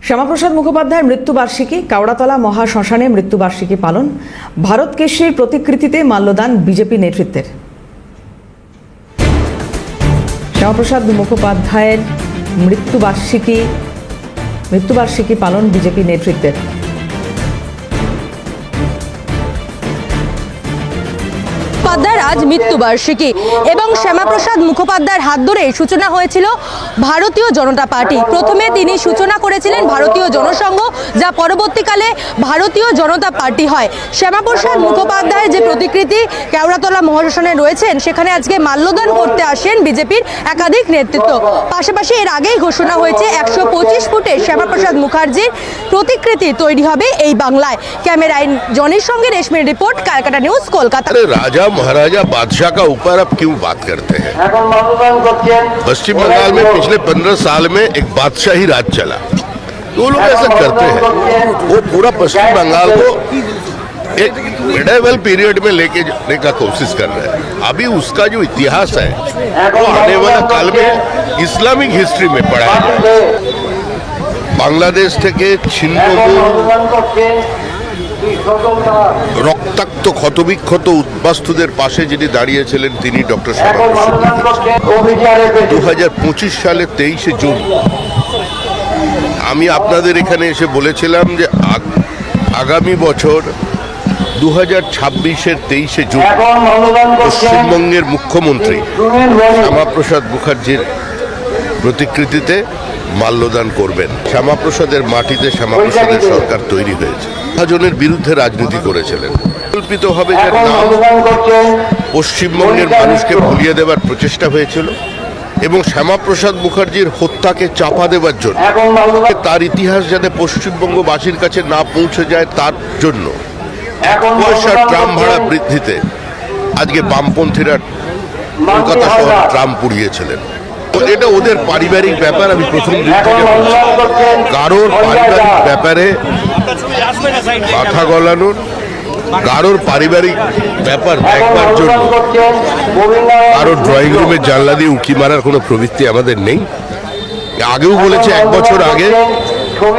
শ্যামাপ্রসাদ মুখোপাধ্যায়ের মৃত্যুবার্ষিকী, কাওড়াতলা মহাশ্মশানে মৃত্যুবার্ষিকী পালন, ভারত কেশরীর প্রতিকৃতিতে মাল্যদান বিজেপি নেতৃত্বের। শ্যামাপ্রসাদ মুখোপাধ্যায়ের মৃত্যুবার্ষিকী পালন বিজেপি নেতৃত্বের। আজ মৃত্যুবার্ষিকী এবং শ্যামাপ্রসাদ মুখোপাধ্যায়ের হাত ধরেই সূচনা হয়েছিল ভারতীয় জনতা পার্টি। প্রথমে তিনি সূচনা করেছিলেন ভারতীয় জনসংঘ, যা পরবর্তীকালে ভারতীয় জনতা পার্টি হয়। শ্যামাপ্রসাদ মুখোপাধ্যায়ের যে প্রতিকৃতি কেওড়াতলা মহাশ্মশানে রয়েছেন, সেখানে আজকে মাল্যদান করতে আসেন বিজেপির একাধিক নেতৃত্ব। পাশাপাশি এর আগেই ঘোষণা হয়েছে 125 ফুটের শ্যামাপ্রসাদ মুখার্জির প্রতিকৃতি তৈরি হবে এই বাংলায়। ক্যামেরায় জনির সঙ্গে রেশমির রিপোর্ট, ক্যালকাটা নিউজ, কলকাতা। राजा महाराजा बादशाह का ऊपर अब क्यों बात करते हैं? पश्चिम बंगाल में पिछले 15 साल में एक बादशाही राज चला, तो वो लोग ऐसा करते हैं। वो पूरा पश्चिम बंगाल को एक मिडिवल पीरियड में लेके जाने का कोशिश कर रहे हैं। अभी उसका जो इतिहास है वो आने वाला काल में इस्लामिक हिस्ट्री में पढ़ाया जाए। बांग्लादेश থেকে ছিন্নমূল রক্তাক্ত ক্ষতবিক্ষত উদ্বাস্তুদের পাশে যিনি দাঁড়িয়েছিলেন তিনি ডক্টর শ্যামাপ্রসাদ মুখার্জি। 2025 সালে 23শে জুন আমি আপনাদের এখানে এসে বলেছিলাম যে আগামী বছর 2026-এর 23শে জুন পশ্চিমবঙ্গের মুখ্যমন্ত্রী শ্যামাপ্রসাদ মুখার্জির প্রতিকৃতিতে মাল্যদান করবেন। শ্যামাপ্রসাদের মাটিতে শ্যামাপ্রসাদের সরকার তৈরি হয়েছে। বিভাজনের বিরুদ্ধে রাজনীতি করেছিলেন। পরিকল্পিতভাবে যার নাম পশ্চিমবঙ্গের মানুষকে ভুলিয়ে দেওয়ার প্রচেষ্টা হয়েছিল এবং শ্যামাপ্রসাদ মুখার্জির হত্যাকে চাপা দেওয়ার জন্য, তার ইতিহাস যাতে পশ্চিমবঙ্গবাসীর কাছে না পৌঁছে যায় তার জন্য পয়সার ট্রাম ভাড়া বৃদ্ধিতে আজকে বামপন্থীরা কলকাতা শহর ট্রাম পুড়িয়েছিলেন। এটা ওদের পারিবারিক ব্যাপার। আমি প্রথম দিন থেকে কারোর পারিবারিক ব্যাপারে কথা গলানোর, কারোর পারিবারিক ব্যাপার দেখবার জন্য কারোর ড্রয়িং রুমের জানলা দিয়ে উঁকি মারার কোনো প্রবৃত্তি আমাদের নেই। আগেও বলেছে 1 বছর আগে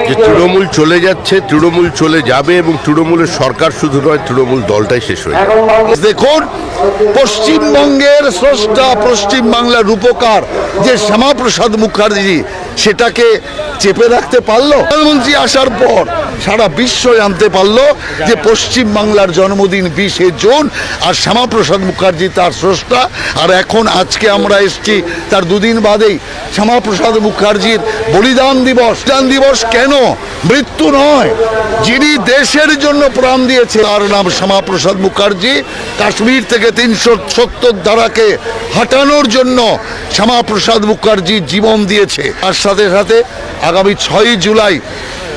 যে তৃণমূল চলে যাচ্ছে, তৃণমূল চলে যাবে এবং তৃণমূলের সরকার শুধু নয়, তৃণমূল দলটাই শেষ হয়ে যাবে। দেখুন, পশ্চিমবঙ্গের স্রষ্টা, পশ্চিমবাংলার রূপকার যে শ্যামাপ্রসাদ মুখার্জি, সেটাকে চেপে রাখতে পারলো। প্রধানমন্ত্রী আসার পর সারা বিশ্ব জানতে পারলো যে পশ্চিমবাংলার জন্মদিন 20শে জুন, আর শ্যামাপ্রসাদ মুখার্জি তার স্রষ্টা। আর এখন আজকে আমরা এসছি তার দুদিন বাদেই শ্যামাপ্রসাদ মুখার্জির বলিদান দিবস। বলিদান দিবস কেন? মৃত্যু নয়, যিনি দেশের জন্য প্রাণ দিয়েছে তার নাম শ্যামাপ্রসাদ মুখার্জি। কাশ্মীর থেকে 370 ধারাকে হাঁটানোর জন্য শ্যামাপ্রসাদ মুখার্জি জীবন দিয়েছে। তার সাথে সাথে আগামী 6ই জুলাই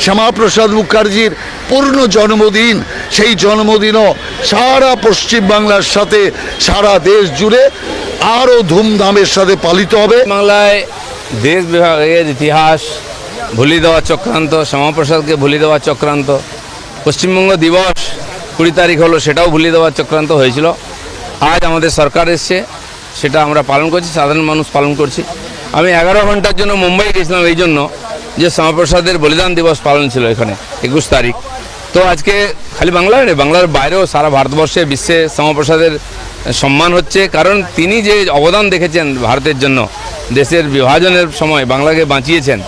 শ্যামাপ্রসাদ মুখার্জির পূর্ণ জন্মদিন। সেই জন্মদিনও সারা পশ্চিমবাংলার সাথে সারা দেশ জুড়ে আরও ধুমধামের সাথে পালিত হবে। বাংলায় দেশ বিভাগের ইতিহাস ভুলিয়ে দেওয়া চক্রান্ত, শ্যামাপ্রসাদকে ভুলিয়ে দেওয়া চক্রান্ত, পশ্চিমবঙ্গ দিবস 20 তারিখ হলো, সেটাও ভুলিয়ে দেওয়ার চক্রান্ত হয়েছিল। আজ আমাদের সরকার এসছে, সেটা আমরা পালন করছি, সাধারণ মানুষ পালন করছি। আমি 11 ঘন্টার জন্য মুম্বাই গেছিলাম এই জন্য যে শ্যামাপ্রসাদের বলিদান দিবস পালন ছিল এখানে 21 তারিখ। তো আজকে খালি বাংলায় নয়, বাংলার বাইরেও সারা ভারতবর্ষে, বিশ্বে শ্যামাপ্রসাদের সম্মান হচ্ছে। কারণ তিনি যে অবদান দেখেছেন ভারতের জন্য, দেশের বিভাজনের সময় বাংলাকে বাঁচিয়েছেন,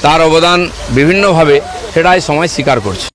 তার অবদান বিভিন্নভাবে সেটাই সময় স্বীকার করছে।